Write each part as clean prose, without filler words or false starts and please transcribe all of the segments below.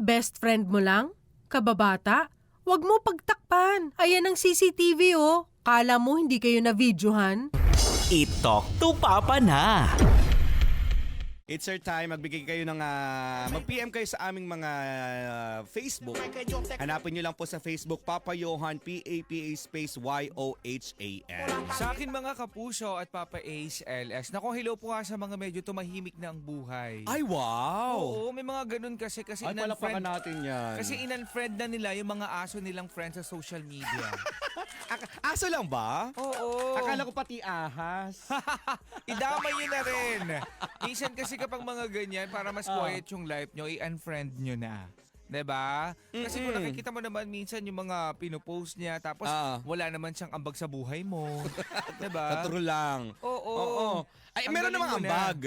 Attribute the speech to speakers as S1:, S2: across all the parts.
S1: Best friend mo lang? Kababata? Huwag mo pagtakpan. Ayan ang CCTV oh. Kala mo hindi kayo na-videohan?
S2: I-talk to Papa na.
S3: It's our time. Magbigay kayo ng mag-PM kayo sa aming mga Facebook. Hanapin nyo lang po sa Facebook Papa Johan, P-A-P-A space Y-O-H-A-N.
S4: Sa akin mga kapuso at Papa Ace LS, nako hello po nga sa mga medyo tumahimik na ang buhay.
S3: Ay, wow!
S4: Oo, may mga ganun kasi
S3: Ay, palapakan natin yan.
S4: Kasi in-unfriend na nila yung mga aso nilang friends sa social media.
S3: Aso lang ba?
S4: Oo.
S3: Akala ko pati ahas.
S4: Idamay nyo na rin. Minsan kasi kapag mga ganyan, para mas quiet yung life nyo, i-unfriend nyo na. 'Di ba? Kasi kung nakikita mo naman minsan yung mga pinopost niya tapos wala naman siyang ambag sa buhay mo. 'Di ba?
S3: True lang.
S4: Oo.
S3: Ay,
S4: Ang
S3: meron
S4: galing
S3: namang
S4: mo na.
S3: ambag.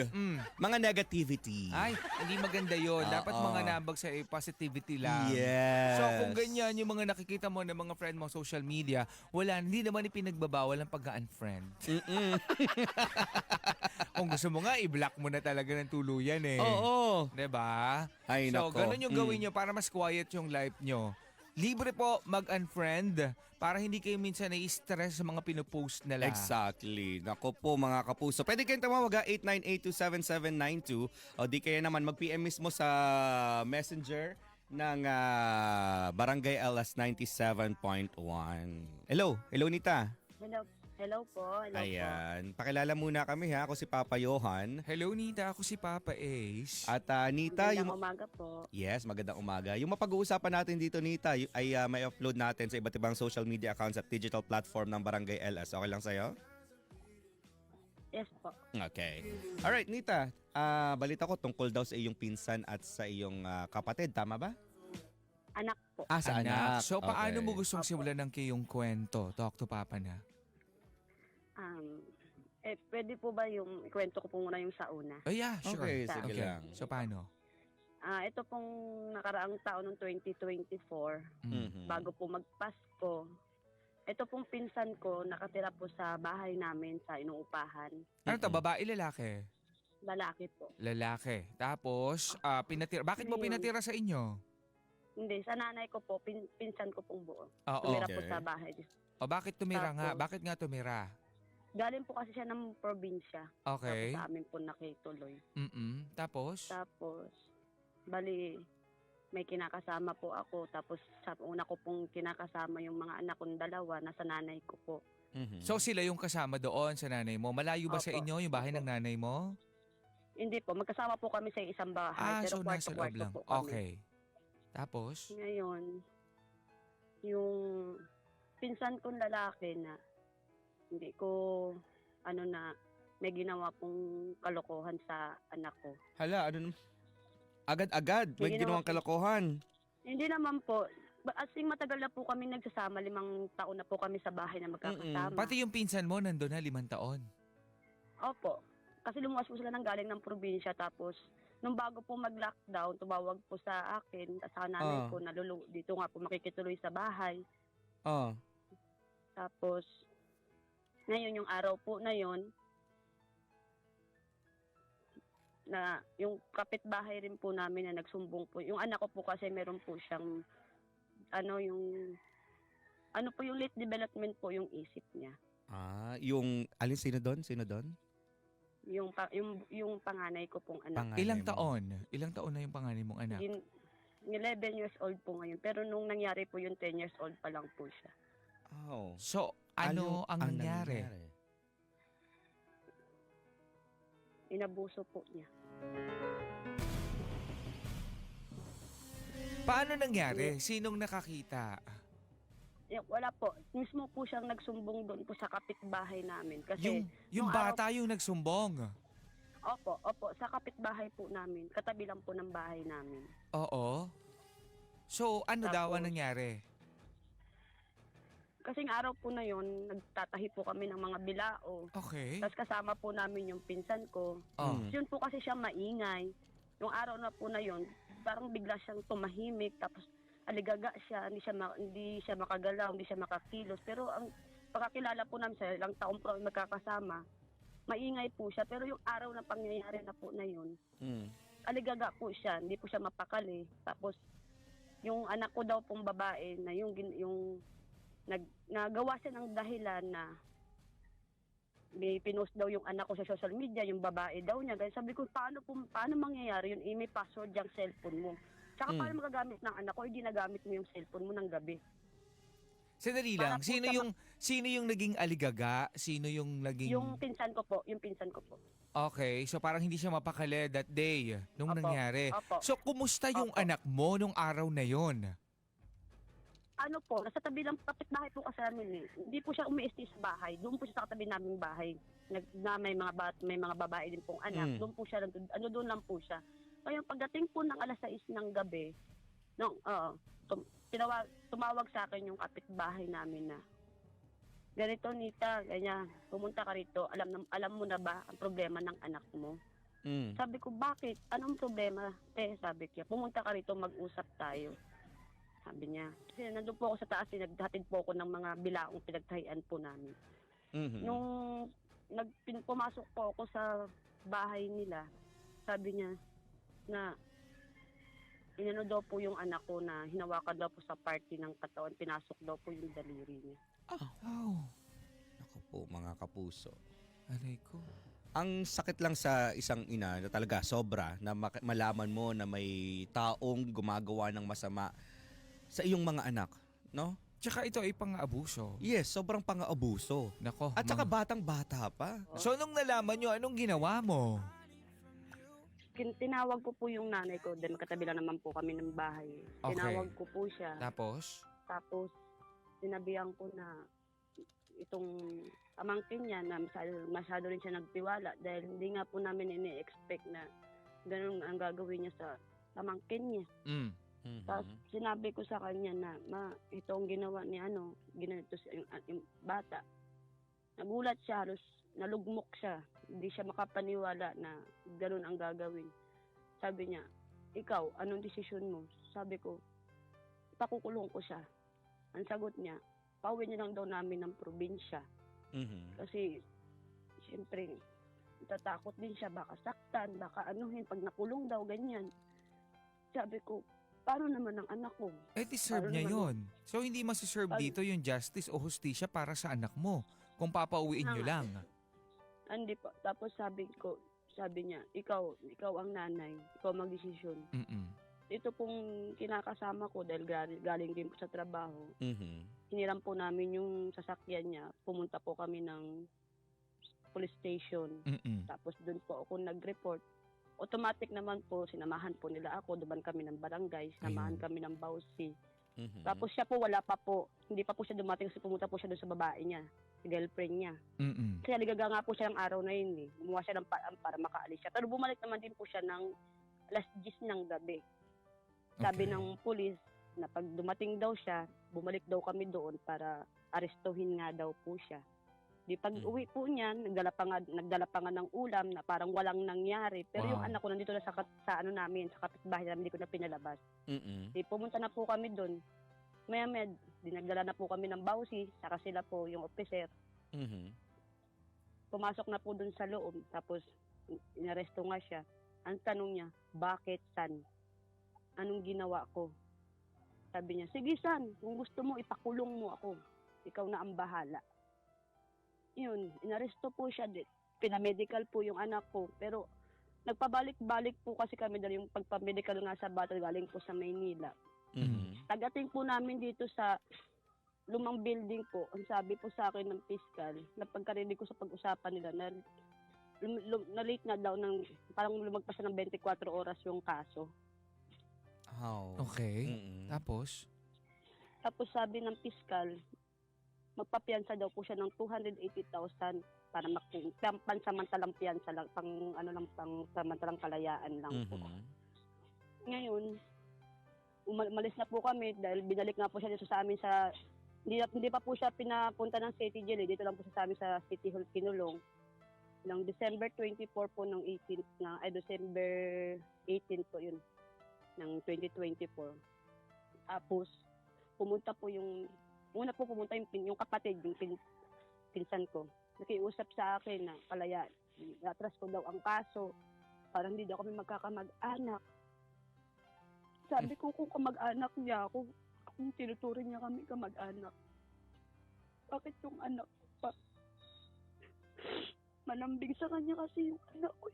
S3: Mga negativity.
S4: Ay, hindi maganda yun. Dapat mga nambag sa positivity lang.
S3: Yes.
S4: So kung ganyan yung mga nakikita mo ng mga friend mo sa social media, hindi naman ipinagbabawal ang pag-unfriend. Kung gusto mo nga, i-block mo na talaga ng tuluyan eh.
S3: Oo.
S4: 'Di ba?
S3: Ay,
S4: So
S3: nako.
S4: ganun yung gawin nyo para mas quiet yung life nyo. Libre po mag-unfriend para hindi kayo minsan na-stress sa mga pinopost nila.
S3: Exactly. Nako po mga kapuso. Pwede kayong tumawag 89827792 o di kaya naman mag-PM mismo sa Messenger ng Barangay LS 97.1. Hello. Hello, Nita.
S5: Hello po.
S3: Ayan. Pakilala muna kami ha. Ako si Papa Johan.
S4: Hello Nita, ako si Papa Ace.
S3: At Nita,
S5: Magandang umaga po.
S3: Yes, magandang umaga. Yung mapag-uusapan natin dito, Nita, ay may upload natin sa iba't ibang social media accounts at digital platform ng Barangay LS. Okay lang sa'yo?
S5: Yes po.
S3: Okay. Alright, Nita. Balita ko tungkol daw sa iyong pinsan at sa iyong kapatid. Tama ba?
S5: Anak po.
S3: Sa anak.
S4: So paano
S3: Okay.
S4: mo gustong simulan ng kayong kwento? Talk to Papa na.
S5: Pwede po ba yung ikwento ko po muna yung sa una?
S4: Oh yeah, sure.
S3: Okay, sige lang.
S4: So paano?
S5: Ito pong nakaraang taon ng 2024,
S3: Mhm.
S5: bago po magpasko, ito pong pinsan ko nakatira po sa bahay namin sa inuupahan.
S4: Ano to, babae, lalaki?
S5: Lalaki po.
S4: Lalaki. Tapos, pinatira. Bakit mo pinatira sa inyo?
S5: Hindi, sa nanay ko po, pinsan ko pong buo.
S4: Oo.
S5: Tumira po
S3: Okay.
S5: sa bahay.
S4: O bakit tumira nga?
S5: Tapos-
S4: Bakit nga tumira?
S5: Galing po kasi siya ng probinsya.
S4: Okay.
S5: Tapos sa amin po nakituloy.
S4: Tapos?
S5: Tapos, bali, may kinakasama po ako. Tapos sa una ko pong kinakasama yung mga anak kong dalawa, nasa nanay ko po.
S3: Mhm.
S4: So sila yung kasama doon sa nanay mo. Malayo ba sa
S5: Opo.
S4: inyo yung bahay ng
S5: Opo.
S4: nanay mo?
S5: Hindi po, magkasama po kami sa isang bahay.
S4: So
S5: pero
S4: nasa loob
S5: kwarto-kwarto
S4: lang.
S5: po kami.
S4: Okay. Tapos?
S5: Ngayon, yung pinsan kong lalaki na hindi ko, may ginawa pong kalokohan sa anak ko.
S3: Hala, ano naman? Agad-agad. May
S5: Sige
S3: ginawang
S5: naman.
S3: kalokohan.
S5: Hindi naman po. As in, matagal na po kami nagsasama. 5 taon na po kami sa bahay na magkakasama.
S4: Pati yung pinsan mo nandun na 5 taon.
S5: Opo. Kasi lumuwas po sila ng galing ng probinsya. Tapos, nung bago po mag-lockdown, tumawag po sa akin, sa nanay ko, na dito nga po makikituloy sa bahay.
S3: Oh.
S5: Tapos, ngayon yung araw po na yon, na yung kapitbahay rin po namin na nagsumbong po. Yung anak ko po kasi meron po siyang, yung late development po yung isip niya.
S3: Yung, sino doon? Sino doon?
S5: Yung panganay ko pong anak.
S3: Panganay
S4: Ilang
S3: mo.
S4: taon? Ilang taon na yung panganay mong anak?
S5: 11 years old po ngayon. Pero nung nangyari po yung 10 years old pa lang po siya.
S3: Oh.
S4: So, ano ang nangyari?
S5: Inabuso po niya.
S4: Paano nangyari? Sinong nakakita?
S5: Wala po. Mismo po siyang nagsumbong doon po sa kapitbahay namin. Kasi
S4: Yung
S5: nung
S4: bata yung nagsumbong.
S5: Opo. Sa kapitbahay po namin. Katabi lang po ng bahay namin.
S4: Oo. So, ano daw ang
S5: Tapos,
S4: nangyari?
S5: Kasing araw po na yon, nagtatahi po kami ng mga bilao.
S4: Okay.
S5: Tapos kasama po namin yung pinsan ko.
S4: Oh.
S5: Yun po kasi siya maingay. Yung araw na po na yon, parang bigla siyang tumahimik. Tapos aligaga siya, hindi siya makagalaw, hindi siya makakilos. Pero ang pagkakilala po namin sa ilang taon po kami magkakasama, maingay po siya. Pero yung araw na pangyayari na po na yun, aligaga po siya, hindi po siya mapakali. Tapos yung anak ko daw pong babae na yung nagawa siya ng dahilan na may pinost daw yung anak ko sa social media, yung babae daw niya. Kaya sabi ko, paano mangyayari yun? May password yung cellphone mo. Tsaka paano magagamit ng anak ko, hindi nagamit mo yung cellphone mo ng gabi.
S4: Sandali
S5: Para
S4: lang,
S5: po
S4: sino yung naging aligaga? Sino yung naging...
S5: Yung pinsan ko po.
S4: Okay, so parang hindi siya mapakali that day nung
S5: Opo.
S4: nangyari.
S5: Opo.
S4: So, kumusta yung
S5: Opo.
S4: anak mo nung araw na yon?
S5: Ano po, nasa tabi lang, kapitbahay po kasi namin eh. Hindi po siya umiisti sa bahay. Doon po siya sa katabi naming bahay. Na may mga babae din pong anak. Doon po siya, doon lang po siya. Kaya pagdating po ng alas 6 ng gabi, tumawag sa akin yung kapitbahay namin na, ganito Nita, ganyan, pumunta ka rito, alam mo na ba ang problema ng anak mo? Sabi ko, bakit? Anong problema? Sabi ko, pumunta ka rito, mag-usap tayo. Sabi niya, kasi nandun po ako sa taas, naghatid po ako ng mga bilaong pinagtahian po namin. Nung pumasok po ako sa bahay nila, sabi niya na inano daw po yung anak ko na hinawakan daw po sa party ng katawan, pinasok daw po yung daliri niya.
S4: Oh,
S3: Ako po, mga kapuso.
S4: aray ko.
S3: Ang sakit lang sa isang ina na talaga sobra na malaman mo na may taong gumagawa ng masama sa iyong mga anak, no?
S4: Tsaka ito ay pang-abuso.
S3: Yes, sobrang pang-aabuso.
S4: Nako.
S3: At saka batang-bata pa.
S4: So, nung nalaman nyo, anong ginawa mo?
S5: Tinawag ko po yung nanay ko, dahil katabi lang naman po kami ng bahay.
S4: Okay.
S5: Tinawag ko po siya.
S4: Tapos?
S5: Tapos, sinabihan ko na itong pamangkin niya na masyado rin siya nagtiwala dahil hindi nga po namin ini-expect na ganun ang gagawin niya sa pamangkin niya. Tapos sinabi ko sa kanya na, ma, ito ang ginawa ni ginanito yung bata. Nagulat siya, halos nalugmok siya. Hindi siya makapaniwala na ganun ang gagawin. Sabi niya, ikaw, anong desisyon mo? Sabi ko, pakukulong ko siya. Ang sagot niya, pauwi niya lang daw namin ng probinsya. Kasi, siyempre, tatakot din siya, baka saktan, baka anuhin, pag nakulong daw, ganyan. Sabi ko, paano naman ang anak ko?
S4: Deserve niya yun. So, hindi masiserve dito yung justice o hustisya para sa anak mo kung papauwiin nyo lang.
S5: Hindi po. Tapos sabi niya, ikaw ang nanay, ikaw magdesisyon. Ito pong kinakasama ko dahil galing din po sa trabaho. Hiniram po namin yung sasakyan niya. Pumunta po kami ng police station. Tapos doon po ako nag-report. Automatic naman po, sinamahan po nila ako. Duman kami ng barangay, sinamahan kami ng bawsi. Tapos siya po, wala pa po. Hindi pa po siya dumating kasi pumunta po siya doon sa babae niya, si girlfriend niya. Kasi aligaga nga po siya ng araw na yun eh. Gumawa siya ng para makaalis siya. Pero bumalik naman din po siya ng alas 10 ng gabi. Sabi ng pulis na pag dumating daw siya, bumalik daw kami doon para arestuhin nga daw po siya. Di pag uwi po niya, nagdala pa nga ng ulam na parang walang nangyari. Pero yung anak ko nandito na sa namin, sa kapitbahay namin, hindi ko na pinalabas. Di pumunta na po kami doon. Maya dinagdala na po kami ng bawsi, saka sila po yung officer. Pumasok na po doon sa loob, tapos inaresto nga siya. Ang tanong niya, bakit san? Anong ginawa ko? Sabi niya, sige san, kung gusto mo, ipakulong mo ako. Ikaw na ang bahala. Yun, inaresto po siya. Pinamedical po yung anak ko. Pero nagpabalik-balik po kasi kami dahil yung pagpamedical nga sa bata galing po sa Maynila. Tagating po namin dito sa lumang building po. Ang sabi po sa akin ng piskal, na pagkarinig ko sa pag-usapan nila, na late na daw ng, parang lumagpas na ng 24 oras yung kaso.
S4: Okay. Tapos
S5: sabi ng piskal, magpapiyansa daw po siya ng 280,000 para pansamantalang piyansa lang, pang samantalang kalayaan lang po. Ngayon, umalis na po kami dahil binalik nga po siya dito sa amin hindi pa po siya pinapunta ng City Jail, dito lang po siya sa amin sa City Hall kinulong. Ng December 24 po ng December 18 po yun ng 2024. Tapos pumunta yung kapatid, yung pinsan ko. Nakiusap sa akin na palaya, atras ko daw ang kaso para hindi daw kami magkakamag-anak. Sabi ko kung kamag-anak niya ako, kung tinuturing niya kami kamag-anak. Bakit yung anak ko pa? Malambing sa kanya kasi yung anak ko.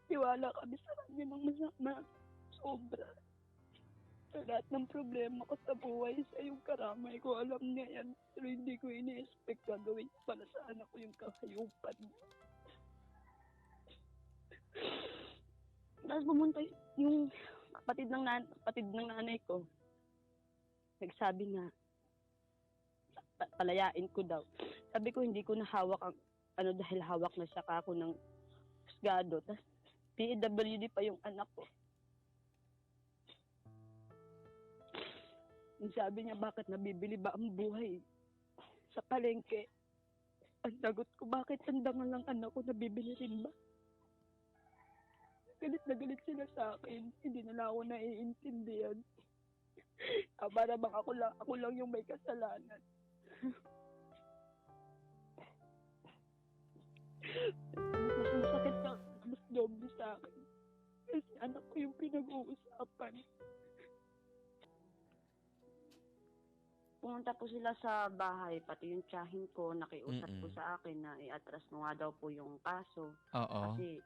S5: Tiwala kami sa kanya ng masama. Sobra. Sa lahat ng problema ko sa buhay, sa yung karamay ko, alam niya yan. Pero hindi ko ini-expect gagawin para sa anak ko yung kakayupan niya. Tapos pumunta yung kapatid ng nanay ko. Nagsabi nga, palayain ko daw. Sabi ko, hindi ko na hawak ang, dahil hawak na siya ako ng husgado. Tapos, PWD pa yung anak ko. Yung sabi niya, bakit nabibili ba ang buhay sa palengke? Ang sagot ko, bakit ang dangal ng anak ko nabibili rin ba? Galit na galit sila sa akin. Hindi na ako naiintindihan. Para bang ako lang yung may kasalanan. Mas masakit na, mas doble sa akin. Kasi anak ko yung pinag-uusapan. Pumunta po sila sa bahay, pati yung tiyahin ko, nakiusap po sa akin na i-atras mo nga daw po yung kaso.
S4: Oo.
S5: Kasi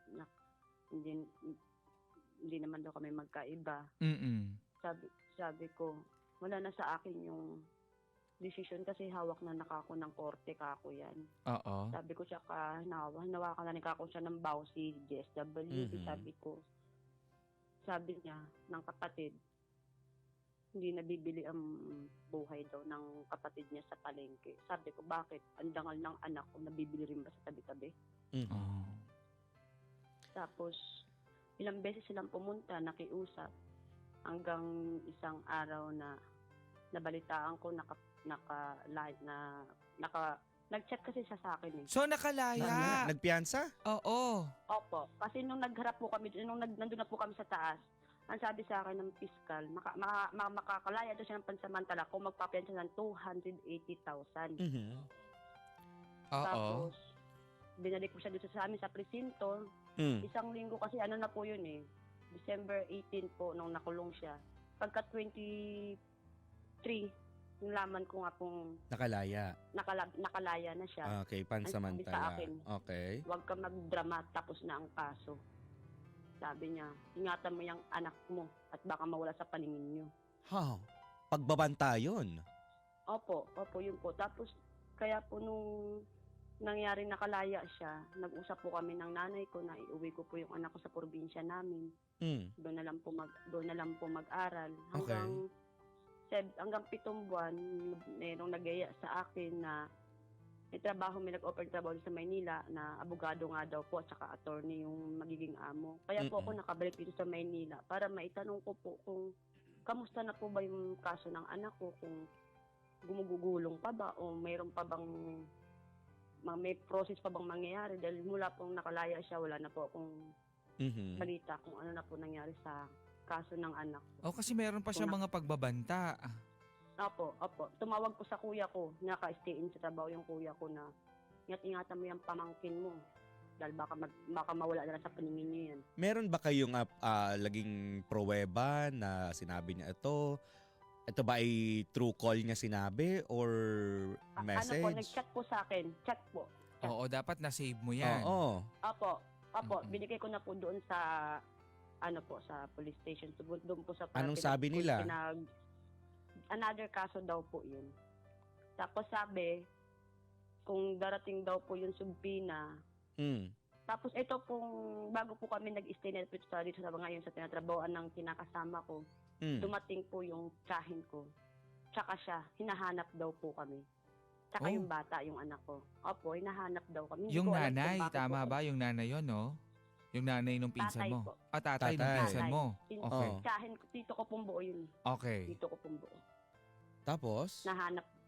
S5: hindi naman daw kami magkaiba. Sabi ko, wala na sa akin yung decision kasi hawak na nakako ng korte kako yan.
S4: Oo.
S5: Sabi ko tsaka hinawakan na ni kako siya ng baw si JSWD. Sabi niya ng kapatid, hindi nabibili ang buhay daw ng kapatid niya sa palengke. Sabi ko, bakit? Ang dangal ng anak ko, nabibili rin ba sa tabi-tabi?
S4: Oh.
S5: Tapos, ilang beses silang pumunta, nakiusap. Hanggang isang araw na nabalitaan ko, nag-chat kasi siya sa akin eh.
S4: So, nakalaya.
S3: Nagpiyansa?
S4: Oo.
S5: Opo, kasi nung nagharap po kami, nandun na po kami sa taas, ang sabi sa akin ng piskal, makakalaya daw siya ng pansamantala kung magpapiyansa ng 280,000.
S4: Oo.
S5: Tapos, binalik ko siya dito sa amin sa presinto. Isang linggo kasi na po yun eh. December 18 po nung nakulong siya. Pagka 23, nalaman ko nga pong
S3: Nakalaya.
S5: nakalaya na siya.
S3: Okay,
S5: Ang sabi sa
S3: pansamantala.
S5: akin,
S3: Okay.
S5: huwag ka magdrama, tapos na ang kaso. Sabi niya, ingatan mo yung anak mo at baka mawala sa paningin niyo.
S3: How? Pagbabanta yun.
S5: Opo, yun po. Tapos, kaya po nung nangyari nakalaya siya, nag-usap po kami ng nanay ko na iuwi ko po yung anak ko sa probinsya namin. Doon na lang po mag-aral. Hanggang 7 buwan, merong nagaya sa akin na may nag-offer trabaho sa Maynila na abogado nga daw po at saka attorney yung magiging amo. Kaya po ako nakabalik dito sa Maynila para maitanong ko po kung kamusta na po ba yung kaso ng anak ko, kung gumugugulong pa ba o mayroon pa bang may process pa bang mangyayari dahil mula pong nakalaya siya, wala na po akong balita kung ano na po nangyari sa kaso ng anak ko.
S4: Kasi meron pa siya mga pagbabanta.
S5: Opo. Tumawag ko sa kuya ko, naka-stay in sa trabaho yung kuya ko na ingatan mo yung pamangkin mo dahil baka mawala na lang sa paningin niyo yan.
S3: Meron ba kayong laging pruweba na sinabi niya ito? Ito ba ay true call niya sinabi or message?
S5: Nag-chat po sa akin. Chat po.
S4: Oo, dapat na-save mo yan.
S3: Oo.
S5: Opo. Binigay ko na po doon sa sa police station. Doon po sa
S3: Anong sabi nila?
S5: Another kaso daw po yun. Tapos sabi, kung darating daw po yung subpina. Tapos ito pong, bago po kami nag-stay na dito sa ngayon sa tinatrabahoan ng kinakasama ko, dumating po yung tiyahin ko. Tsaka siya, hinahanap daw po kami. Tsaka yung bata, yung anak ko. Opo, hinahanap daw kami. Hindi
S4: Yung
S5: ko alam
S4: nanay,
S5: kung bakit
S4: tama
S5: po.
S4: ba? Yung nanay yun, no? Yung nanay nung pinsan
S5: Tatay
S4: mo.
S5: po.
S4: Tatay nung
S3: Tatay.
S4: pinsan mo. Okay.
S3: Oo.
S5: Tiyahin ko, tito ko pong buo yun.
S4: Okay.
S5: Tito ko pong buo.
S3: Tapos?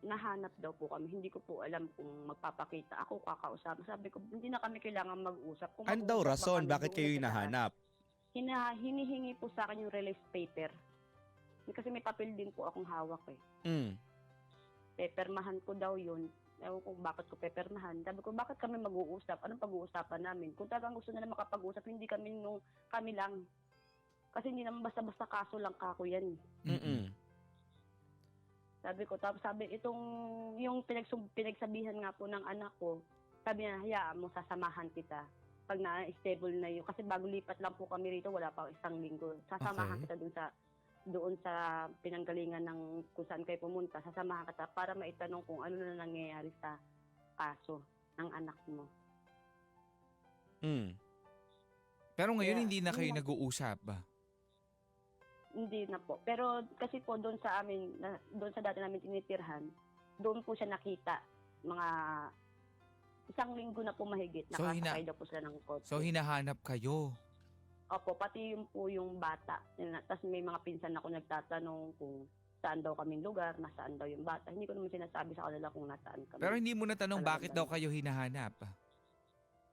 S5: Nahanap daw po kami. Hindi ko po alam kung magpapakita. Ako kakausap. Sabi ko, hindi na kami kailangan mag-usap. Kung
S3: Ano daw
S5: mag-uusap ba
S3: rason?
S5: kami,
S3: Bakit
S5: doon
S3: kayo
S5: sa taas.
S3: hinahanap?
S5: Hinihingi po sa akin yung release paper. Kasi may papel din po akong hawak eh. Pepermahan ko daw yun. Ewan ko bakit ko pepermahan. Sabi ko, bakit kami mag-uusap? Anong pag-uusapan namin? Kung talagang gusto nila makapag-usap, hindi kami kami lang. Kasi hindi naman basta-basta kaso lang kako yan.
S3: Mm-mm.
S5: Sabi ko, tapos sabi, yung pinagsabihan nga po ng anak ko, sabi niya, hayaan mo, sasamahan kita. Pag na-stable na yun. Kasi bago lipat lang po kami rito, wala pa 1 linggo. Sasamahan
S3: Okay.
S5: kita doon sa pinanggalingan ng kung saan kayo pumunta. Sasamahan kita para maitanong kung ano na nangyayari sa kaso ng anak mo.
S3: Mm.
S4: Pero ngayon
S5: Kaya,
S4: hindi na kayo
S5: yun lang.
S4: nag-uusap ba?
S5: Hindi na po. Pero kasi po doon sa amin, doon sa dati namin tinitirhan, doon po siya nakita. Mga 1 linggo na po mahigit.
S4: So,
S5: Nakasakay daw po sila ng kotse.
S4: So hinahanap kayo.
S5: Opo, pati yung po yung bata. Tapos may mga pinsan ako nagtatanong kung saan daw kaming lugar, nasaan daw yung bata. Hindi ko naman sinasabi sa kanila kung nasaan kami.
S4: Pero hindi mo natanong
S5: Talagang
S4: bakit daw kayo hinahanap.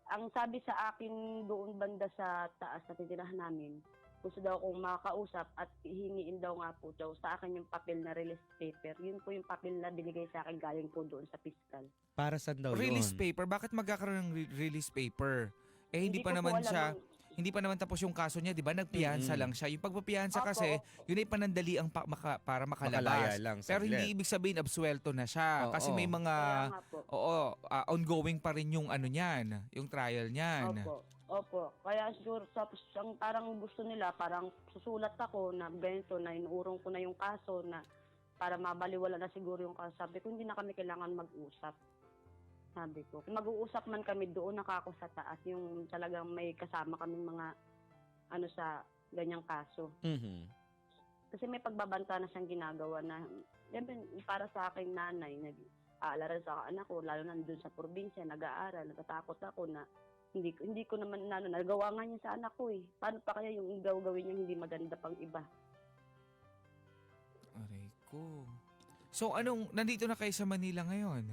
S5: Ang sabi sa akin doon banda sa taas na titirahan namin, gusto daw akong makakausap at hihingiin daw nga po daw sa akin yung papel na release paper. Yun po yung papel na binigay sa akin galing po doon sa fiscal.
S3: Para saan daw
S4: Release
S3: yun?
S4: paper, bakit magkakaroon ng release paper? Eh hindi pa
S5: ko po
S4: naman
S5: alam
S4: siya,
S5: ang-
S4: hindi pa naman tapos yung kaso niya, 'di ba? Nagpiyansa
S3: Mm-mm.
S4: lang siya. Yung pagpapiyansa
S5: Opo,
S4: kasi,
S5: opo.
S4: yun ay panandali ang para
S3: Makalaya
S4: makalabas.
S3: lang.
S4: Pero
S3: saglit.
S4: hindi ibig sabihin absuelto na siya kasi
S3: Oo.
S4: may mga
S5: Kaya nga po.
S4: ongoing pa rin yung ano niyan, yung trial niyan.
S5: Opo. Opo. Kaya siguro tapos ang parang gusto nila, parang susulat ako na ganito na inuurong ko na yung kaso na para mabaliwala na siguro yung kaso. Sabi ko, hindi na kami kailangan mag-usap. Sabi ko, kung mag-uusap man kami doon nakako sa taas, yung talagang may kasama kaming mga ano sa ganyang kaso.
S3: Mhm.
S5: Kasi may pagbabanta na siyang ginagawa na, siyempre, para sa aking nanay, nag-aalala sa anak ko, lalo na doon sa probinsya, nag-aaral, natatakot ako na hindi ko naman nagawa nga niya sa anak ko eh. Paano pa kaya yung gawin niya hindi maganda pang iba?
S4: Aray ko. So nandito na kayo sa Manila ngayon?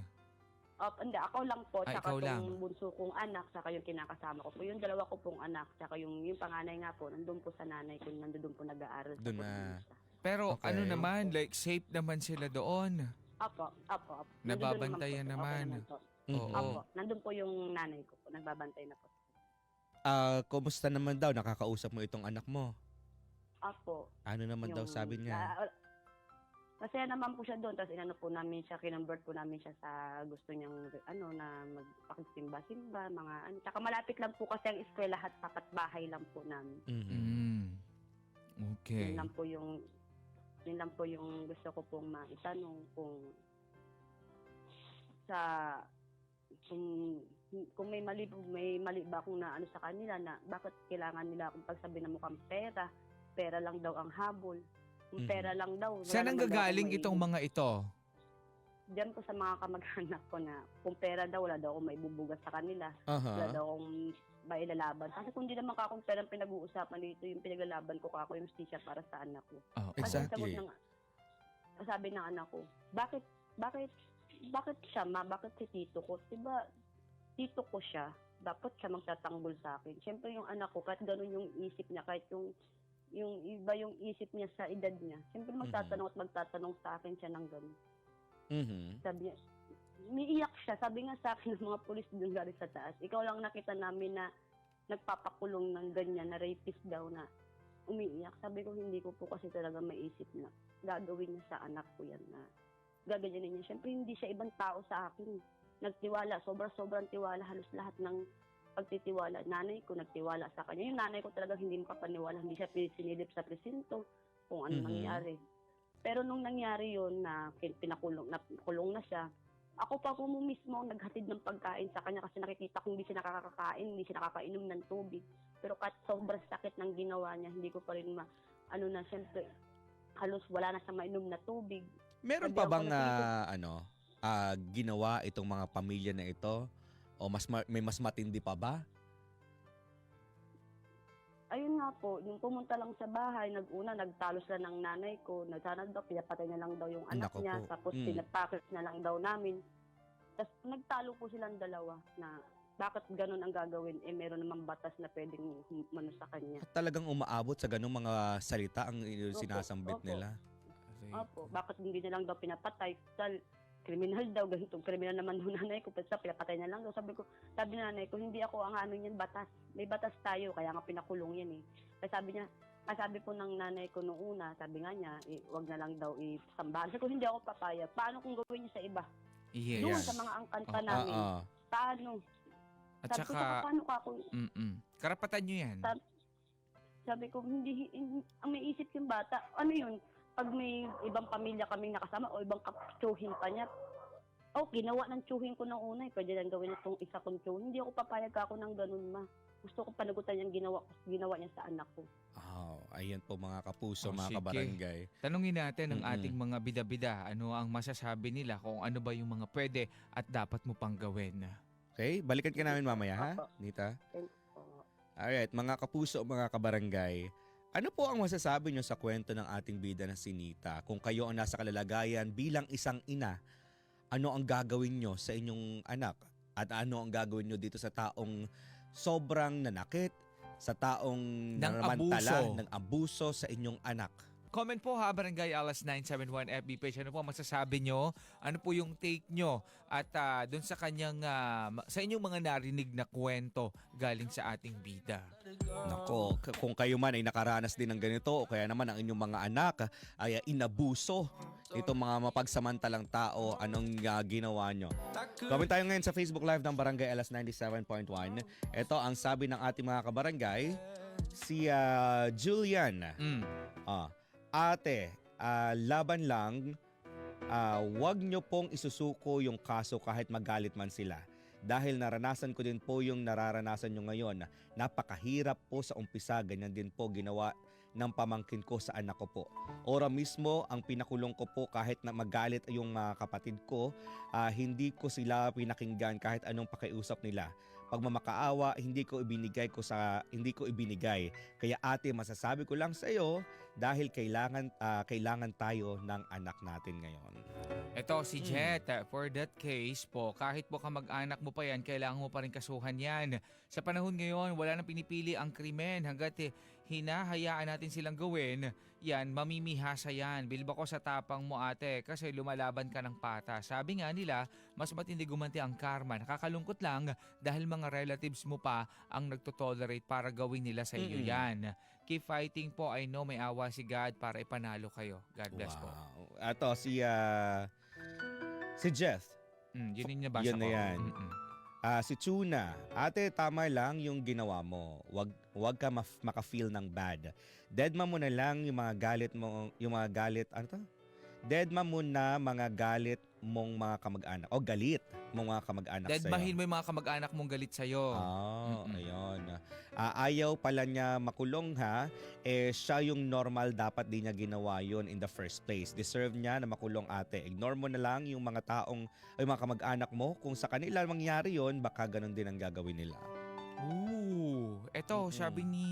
S5: Hindi, ako lang po,
S4: Ah,
S5: tsaka
S4: ikaw lang.
S5: yung bunso kong anak, tsaka yung kinakasama ko po. Yung 2 ko pong anak, tsaka yung panganay nga po, nandun po sa nanay ko, nandun po nag-aaral sa
S3: Doon na.
S5: probinsya.
S4: Pero
S3: Okay.
S4: ano naman, like safe naman sila doon.
S5: Apo. Nandun
S4: Nababantayan
S5: po.
S4: naman.
S5: Okay po.
S3: Mhm.
S4: Oo.
S5: Apo, nandun po yung nanay ko po, nagbabantay na po.
S3: Kumusta naman daw? Nakakausap mo itong anak mo?
S5: Apo.
S3: Ano naman daw sabi niya?
S5: Masaya naman po siya doon. Tapos inano po namin siya, kinonvert po namin siya sa gusto niyang na magpaksimba-simba, mga ano. Tsaka malapit lang po kasi ang eskwela at tapat bahay lang po namin.
S3: Mhm.
S4: Mm. Okay.
S5: Yun lang po yung gusto ko pong maitanong kung kung may mali ba akong na ano sa kanila na bakit kailangan nila akong pagsabi na mukhang pera lang daw ang habol. Kung
S3: Mhm.
S5: pera lang daw. wala
S4: Saan ang
S5: naman daw
S4: gagaling
S5: akong
S4: itong mga ito?
S5: Diyan po sa mga kamag-anak ko na kung pera daw, wala daw akong maibubugas sa kanila. Wala
S3: Aha.
S5: daw akong mailalaban. Kasi kung di naman akong pera ang pinag-uusapan dito, yung pinaglalaban ko kako yung stisya para sa anak ko.
S4: Oh,
S5: Kasi ang
S3: Exactly.
S5: sabi ng anak ko, bakit siya ma? Bakit si tito ko? Diba, tito ko siya, dapat siya magtatanggol sa akin. Siyempre yung anak ko, kahit ganun yung isip niya, kahit yung iba yung isip niya sa edad niya, siyempre magtatanong at magtatanong sa akin siya ng ganun.
S3: Mhm.
S5: Sabi niya, umiiyak siya. Sabi nga sa akin ng mga pulis doon galing sa taas, ikaw lang nakita namin na nagpapakulong ng ganyan, na rapist daw na umiiyak. Sabi ko, hindi ko po kasi talaga maisip na gagawin niya sa anak ko yan na gaganyanin niya. Siyempre, hindi siya ibang tao sa akin. Nagtiwala, sobrang tiwala, halos lahat ng pagtitiwala. Nanay ko nagtiwala sa kanya. Yung nanay ko talaga hindi makapaniwala, hindi siya sinilip sa presinto kung ano
S3: Mhm.
S5: nangyari. Pero nung nangyari yon na nakulong na siya, ako pa po mismo naghatid ng pagkain sa kanya kasi nakikita kong hindi siya nakakakain, hindi siya nakakainom ng tubig. Pero kahit sobrang sakit ng ginawa niya, hindi ko pa rin siyempre, halos wala na siya mainom na tubig.
S3: Meron
S5: Sabi
S3: pa
S5: ako
S3: bang
S5: na
S3: ginawa itong mga pamilya na ito? O may mas matindi pa ba?
S5: Ayun nga po, yung pumunta lang sa bahay, nagtalo sila ng nanay ko, sana daw, pinapatay na lang daw yung anak
S3: Naku
S5: niya,
S3: po.
S5: tapos
S3: Mm.
S5: pinapakit na lang daw namin. Tapos nagtalo po silang dalawa na bakit ganun ang gagawin, meron namang batas na pwedeng sa kanya.
S3: At talagang umaabot sa ganung mga salita ang sinasambit
S5: Opo.
S3: nila.
S5: Opo, bakit hindi na lang daw pinapatay? Dahil kriminal daw, ganito, kriminal naman yung nanay ko, basta pinapatay na lang daw. Sabi ng nanay ko, hindi ako ang ano yan, batas. May batas tayo, kaya nga pinakulong yan eh. Kaya sabi niya, Sabi po ng nanay ko noong una, sabi nga niya, wag na lang daw isambahan. Sabi ko, hindi ako papayag. Paano kung gawin niyo sa iba?
S4: Yes.
S5: Doon sa mga angkanta
S4: Oh,
S5: namin.
S3: Oo.
S5: Paano?
S4: At
S5: Sabi ko,
S4: saka,
S5: paano ka ako?
S4: karapatan nyo yan.
S5: Sabi ko, hindi, ang may isip yung bata, ano yun? Pag may ibang pamilya kaming nakasama o ibang tsuhin pa niya, ginawa ng tsuhin ko ng una, pwede lang gawin itong isa kong tsuhin. Hindi ako papayag ako ng ganun, ma. Gusto ko panagutan yung ginawa niya sa anak ko.
S3: Ayan po mga kapuso,
S4: Oh,
S3: mga
S4: sige.
S3: kabarangay.
S4: Tanungin natin ng
S3: Mm-mm.
S4: ating mga bida-bida, ano ang masasabi nila kung ano ba yung mga pwede at dapat mo pang gawin.
S3: Okay, balikan ka namin mamaya, ha,
S5: Opo.
S3: Nita?
S5: Oo.
S3: Alright, mga kapuso, mga kabarangay. Ano po ang masasabi nyo sa kwento ng ating bida na si Nita? Kung kayo ang nasa kalalagayan bilang isang ina, ano ang gagawin nyo sa inyong anak? At ano ang gagawin nyo dito sa taong sobrang nanakit, sa taong
S4: abuso.
S3: ng abuso sa inyong anak?
S4: Comment po ha, Barangay Alas 971 FB page. Ano po ang masasabi nyo? Ano po yung take nyo? At dun sa kanyang, sa inyong mga narinig na kwento galing sa ating bida.
S3: Nako, kung kayo man ay nakaranas din ng ganito o kaya naman ang inyong mga anak ay inabuso itong mga mapagsamantalang tao, anong ginawa nyo? Comment tayo ngayon sa Facebook Live ng Barangay Alas 97.1. Ito ang sabi ng ating mga kabarangay, si Julian. Ate, laban lang, wag nyo pong isusuko yung kaso kahit magalit man sila. Dahil naranasan ko din po yung nararanasan nyo ngayon. Napakahirap po sa umpisa, ganyan din po ginawa ng pamangkin ko sa anak ko po. Ora mismo ang pinakulong ko po kahit na magalit yung kapatid ko, hindi ko sila pinakinggan kahit anong pakiusap nila. Pagmamakaawa, hindi ko ibinigay. Kaya ate, masasabi ko lang sa iyo dahil kailangan tayo ng anak natin ngayon.
S4: Ito si Jet, for that case po, kahit po kamag-anak mo pa yan, kailangan mo pa rin kasuhan yan. Sa panahon ngayon, wala nang pinipili ang krimen hanggat hinahayaan natin silang gawin, yan, mamimihasa yan. Bilib ako sa tapang mo ate kasi lumalaban ka ng pata. Sabi nga nila, mas matindi gumanti ang karma. Nakakalungkot lang dahil mga relatives mo pa ang nagtotolerate para gawin nila sa iyo yan. Keep fighting po. I know may awa si God para ipanalo kayo. God bless po.
S3: Ato, si Jeff.
S4: Yun yung nabasa
S3: Yun na
S4: ko.
S3: yan. Si Tuna, ate, tama lang yung ginawa mo. Wag ka maka-feel ng bad. Deadma mo na lang yung mga galit mo, Deadma mo na mga galit mong mga kamag-anak. O galit mong mga kamag-anak sa'yo.
S4: Deadmahin mo yung mga kamag-anak mong galit sa'yo.
S3: Ayun. Ayaw pala niya makulong ha. Siya yung normal, dapat di niya ginawa yun in the first place. Deserve niya na makulong ate. Ignore mo na lang yung mga mga kamag-anak mo. Kung sa kanila mangyari yun, baka ganun din ang gagawin nila.
S4: Eto, sabi ni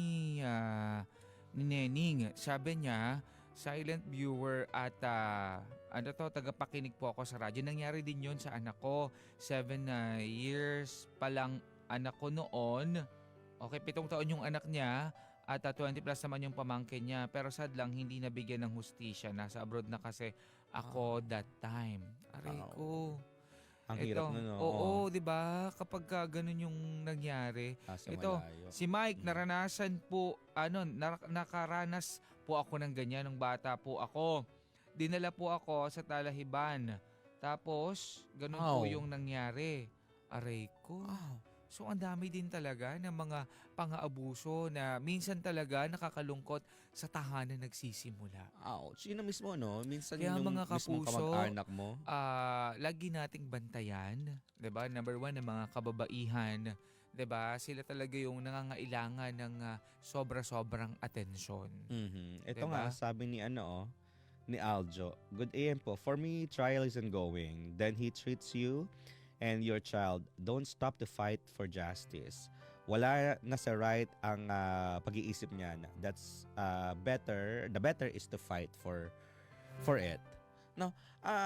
S4: Nening, sabi niya, silent viewer at tagapakinig po ako sa radyo. Nangyari din yun sa anak ko. 7 years pa lang anak ko noon. Okay, 7 taon yung anak niya at 20 plus naman yung pamangkin niya. Pero sad lang, hindi nabigyan ng hustisya. Nasa abroad na kasi ako that time. Aray ko.
S3: Ang hirap nun.
S4: Oo, di ba? Kapag ganun yung nangyari. Ito, si Mike, naranasan po, nakaranas po ako ng ganyan nung bata po ako. Dinala po ako sa Talahiban. Tapos, ganun po yung nangyari. Aray ko. So, ang dami din talaga ng mga pang-aabuso na minsan talaga nakakalungkot sa tahanan nagsisimula.
S3: Ouch. Yun na mismo, no? Minsan
S4: Kaya
S3: yung
S4: mga
S3: mismong
S4: kapuso,
S3: kamag-anak mo.
S4: lagi nating bantayan, 'di ba? Number 1 ng mga kababaihan, 'di ba? Sila talaga yung nangangailangan ng sobra-sobrang atensyon.
S3: Ito
S4: Diba?
S3: nga, sabi ni ni Aljo. Good AM po. For me, trial isn't going. Then he treats you and your child. Don't stop to fight for justice. Wala na sa right ang pag-iisip niya. That's better. The better is to fight for it. No,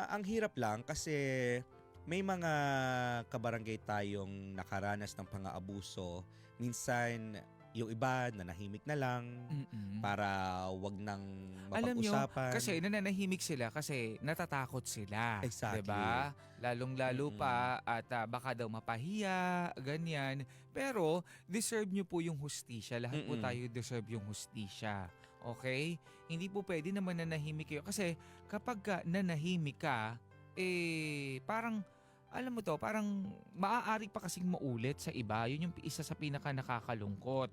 S3: ang hirap lang kasi may mga kabarangay tayong nakaranas ng pang-aabuso. Minsan yung iba nanahimik na lang para wag nang
S4: Alam nyo,
S3: mapag-usapan.
S4: kasi nananahimik sila kasi natatakot sila.
S3: Exactly.
S4: Diba? Lalong-lalo pa at baka daw mapahiya, ganyan. Pero deserve nyo po yung hustisya. Lahat po tayo deserve yung hustisya. Okay? Hindi po pwede na mananahimik kayo. Kasi kapag nanahimik ka, parang, alam mo to, parang maaari pa kasing maulit sa iba. Yun yung isa sa pinaka nakakalungkot.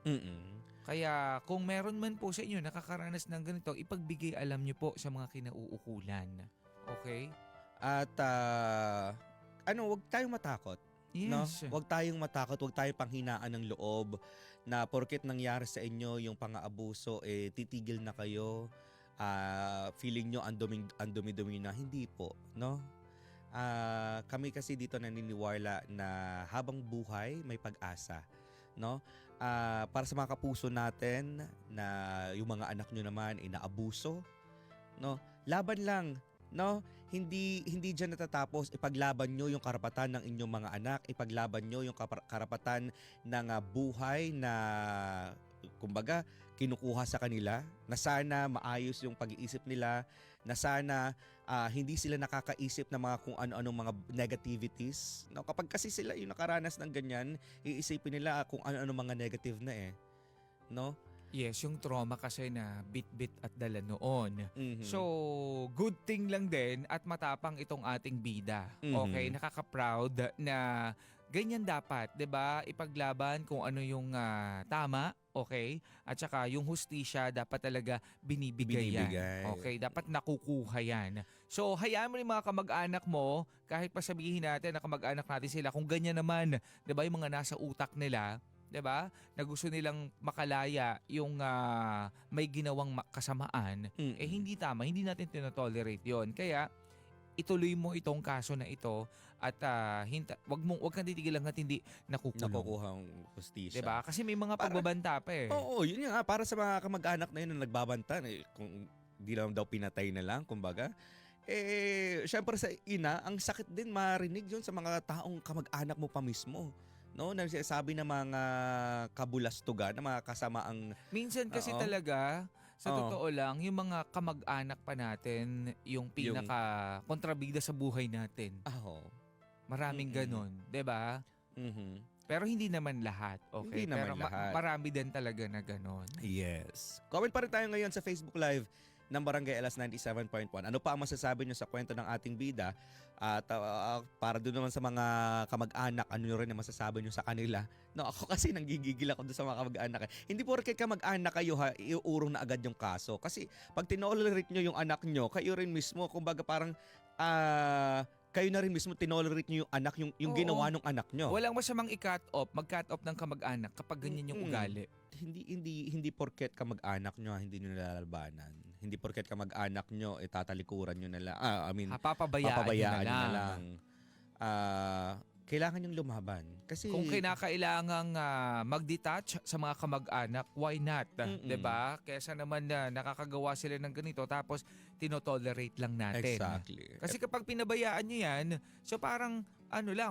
S3: Mm-mm.
S4: Kaya kung meron man po sa inyo nakakaranas ng ganito, ipagbigay alam nyo po sa mga kinauukulan. Okay?
S3: At wag tayong matakot. No?
S4: Yes.
S3: Huwag tayong matakot, huwag tayong panghinaan ng loob na porket nangyari sa inyo yung pang-aabuso, titigil na kayo. Feeling nyo ang dumi-dumi na. Hindi po, no? Kami kasi dito naniniwala na habang buhay may pag-asa, no? Para sa mga kapuso natin na yung mga anak nyo naman inaabuso, no? Laban lang, no? Hindi diyan natatapos. Ipaglaban nyo yung karapatan ng inyong mga anak, ipaglaban nyo yung karapatan ng buhay na kumbaga kinukuha sa kanila, na sana maayos yung pag-iisip nila, na sana hindi sila nakakaisip ng mga kung ano-anong mga negativities. No, kapag kasi sila yung nakaranas ng ganyan, iisipin nila kung ano-anong mga negative na no?
S4: Yes, yung trauma kasi na bit-bit at dala noon.
S3: Mhm.
S4: So, good thing lang din at matapang itong ating bida.
S3: Mhm.
S4: Okay, nakaka-proud na ganyan dapat, 'di ba? Ipaglaban kung ano yung tama, okay? At saka yung hustisya dapat talaga binibigay yan.
S3: Binibigay.
S4: Okay, dapat nakukuha yan. So, hayaan mo yung mga kamag-anak mo, kahit pa sabihin natin na kamag-anak natin sila, kung ganyan naman, 'di ba, yung mga nasa utak nila, 'di ba? Na gusto nilang makalaya yung may ginawang kasamaan,
S3: Mm-mm.
S4: hindi tama, hindi natin tinotolerate 'yon. Kaya ituloy mo itong kaso na ito at wag kang titigil hangga't hindi nakukulong.
S3: Nakukuha ang hustisya.
S4: 'Di ba? Kasi may mga pagbabanta pa eh.
S3: Oo, yun nga. Para sa mga kamag-anak na yun na nagbabanta, kung di lang daw pinatay na lang, kumbaga, syempre sa ina, ang sakit din marinig yun sa mga taong kamag-anak mo pa mismo. No, nagsasabi ng mga kabulastugan, ng mga kasamaang
S4: Minsan kasi
S3: Oo.
S4: talaga, sa
S3: Oo.
S4: totoo lang, yung mga kamag-anak pa natin, yung pinaka kontrabida sa buhay natin. Maraming
S3: Mm-mm.
S4: ganon, 'di ba?
S3: Mhm.
S4: Pero hindi naman lahat, okay?
S3: Hindi naman
S4: Pero
S3: lahat.
S4: marami din talaga na ganon.
S3: Yes. Comment pa rin tayo ngayon sa Facebook Live ng Barangay LS 97.1. Ano pa ang masasabi nyo sa kwento ng ating bida? At para doon naman sa mga kamag-anak, ano nyo rin ang masasabi nyo sa kanila? No, ako kasi nanggigigil ako doon sa mga kamag-anak. Hindi porket kamag-anak kayo iuurong na agad yung kaso. Kasi pag tinolerate nyo yung anak nyo, kayo rin mismo, kumbaga parang kayo na rin mismo tinolerate nyo yung anak, yung
S4: Oo.
S3: ginawa ng anak nyo.
S4: Walang masamang i-cut off, mag-cut off ng kamag-anak kapag ganyan yung
S3: Mm-mm.
S4: ugali.
S3: Hindi porket kamag-anak nyo hindi nyo nilalabanan. Hindi porket kamag-anak nyo tatalikuran nyo na lang.
S4: Papabayaan nyo na lang.
S3: Kailangan yung lumaban. Kasi
S4: Kung kinakailangang mag-detach sa mga kamag-anak, why not?
S3: Mm-mm.
S4: 'Di ba? Kesa naman na nakakagawa sila ng ganito tapos tinotolerate lang natin.
S3: Exactly.
S4: Kasi kapag pinabayaan nyo yan, so parang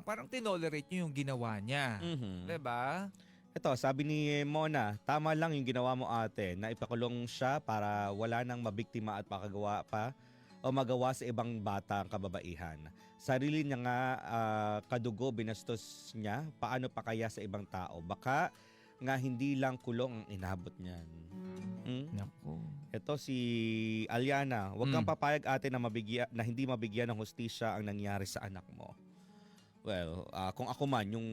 S4: parang tinolerate nyo yung ginawa niya.
S3: Mhm.
S4: 'Di ba?
S3: Ito, sabi ni Mona, tama lang yung ginawa mo ate, na ipakulong siya para wala nang mabiktima at makagawa pa o magawa sa ibang bata ang kababaihan. Sarili niya nga kadugo binastos niya, paano pa kaya sa ibang tao? Baka nga hindi lang kulong ang inabot niyan.
S4: Naku.
S3: Ito si Aliana, huwag kang papayag ate na hindi mabigyan ng hustisya ang nangyari sa anak mo. Well, kung ako man, yung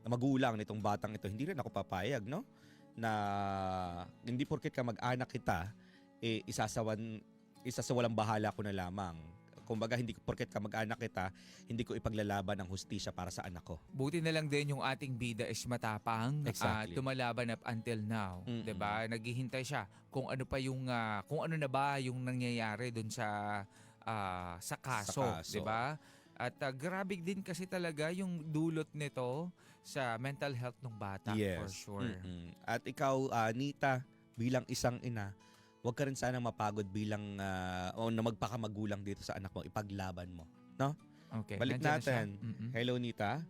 S3: magulang nitong batang ito, hindi rin ako papayag, no? Na hindi porket ka mag-anak kita, isasawalang bahala ko na lamang. Kumbaga, hindi porket ka mag-anak kita, hindi ko ipaglalaban ang hustisya para sa anak ko.
S4: Buti na lang din yung ating bida is matapang.
S3: Exactly.
S4: Tumalaban up until now.
S3: Mm-mm.
S4: 'Di ba? Naghihintay siya kung ano pa yung kung ano na ba yung nangyayari doon sa kaso,
S3: Sa kaso.
S4: 'di ba? At grabe din kasi talaga yung dulot nito sa mental health ng bata, for sure.
S3: Mm-mm. At ikaw, Nita, bilang isang ina, huwag ka rin sanang mapagod bilang o na magpakamagulang dito sa anak mo, ipaglaban mo.
S4: Okay.
S3: Balik
S4: nandiyan na siya.
S3: natin.
S4: Mm-mm.
S3: Hello, Nita.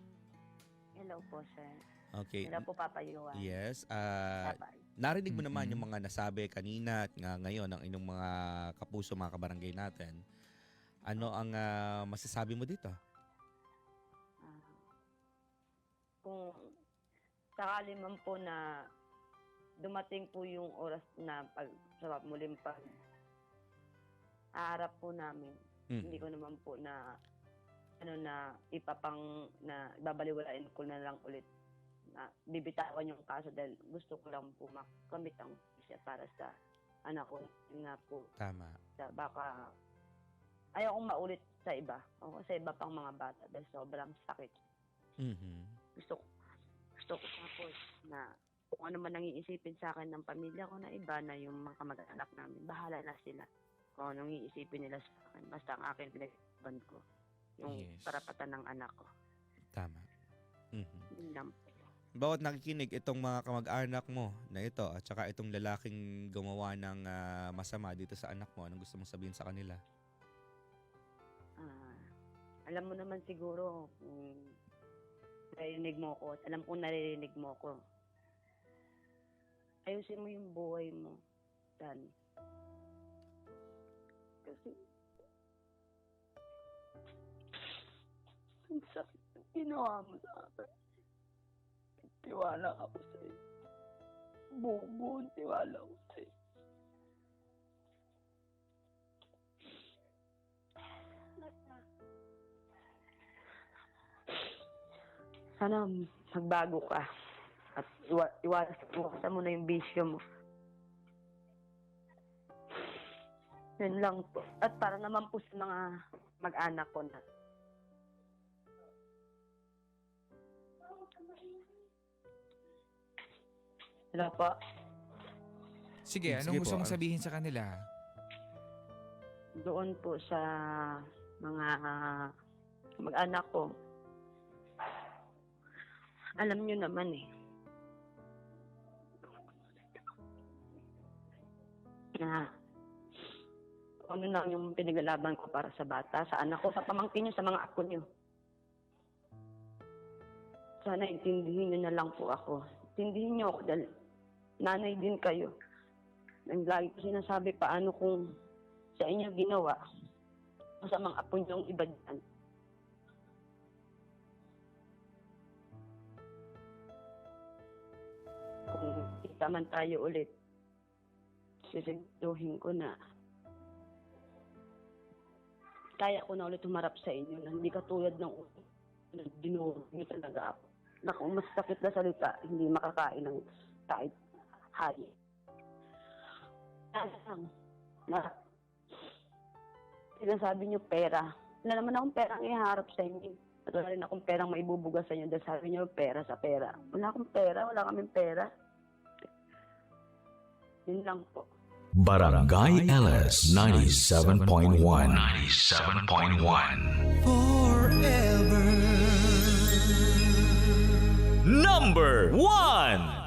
S5: Hello po, sir.
S3: Okay.
S5: Hello po, Papa Yuan.
S3: Yes.
S5: Bye-bye.
S3: Narinig mo naman
S4: Mm-mm.
S3: yung mga nasabi kanina at ngayon ng inyong mga kapuso, mga kabarangay natin. Ano ang masasabi mo dito?
S5: Kung sakali man po na dumating po yung oras na sa muling aarap po namin. Hindi ko naman po na babaliwalain ko na lang ulit na bibitawan yung kaso dahil gusto ko lang po makamit ang siya para sa anak ko. Yun nga po,
S3: Tama.
S5: baka ayaw kong maulit sa iba o sa iba pang mga bata dahil sobrang sakit. Gusto ko tapos na kung ano man ang iisipin sa akin ng pamilya ko na iba na yung mga kamag-anak namin, bahala na sila kung anong iisipin nila sa akin. Basta ang akin pinagban ko yung
S4: Yes.
S5: karapatan ng anak ko.
S3: Tama.
S5: Yun lang.
S3: Bawat nakikinig itong mga kamag-anak mo na ito at saka itong lalaking gumawa ng masama dito sa anak mo, anong gusto mong sabihin sa kanila?
S5: Alam mo naman siguro kung naririnig mo ko, at alam kong naririnig mo ko. Ayusin mo yung buhay mo, Dan. Kasi ang sakit ng ginawa mo sa akin. Tiwala ako sa'yo. Buong tiwala ko sa'yo. Sana magbago ka at iwasan mo na yung bisyo mo. Yun lang po. At para naman po sa mga mag-anak ko na. Hello po.
S4: Sige,
S3: Sige
S4: anong gusto
S3: po,
S4: mong sabihin sa kanila?
S5: Doon po sa mga mag-anak ko. Alam nyo naman na ano lang yung pinaglalaban ko para sa bata, sa anak ko, sa pamangkin nyo, sa mga apo nyo. Sana intindihin nyo na lang po ako. Intindihin nyo ako dahil nanay din kayo. Nang lagi ko sinasabi paano kung sa inyo ginawa o sa mga apo nyo iba dyan. Kung kita man tayo ulit, sisigduhin ko na kaya ko na ulit humarap sa inyo na hindi katulad ng dinuro nyo talaga ako. Na kung mas sakit na salita, hindi makakain ng kahit hari. Na sinasabi nyo pera. Wala naman akong perang iharap sa inyo. At wala rin akong perang maibubuga sa inyo dahil sabi nyo pera sa pera. Wala akong pera, wala kaming pera. Yun lang po.
S6: Barangay LS 97.1 97.1
S2: Number 1.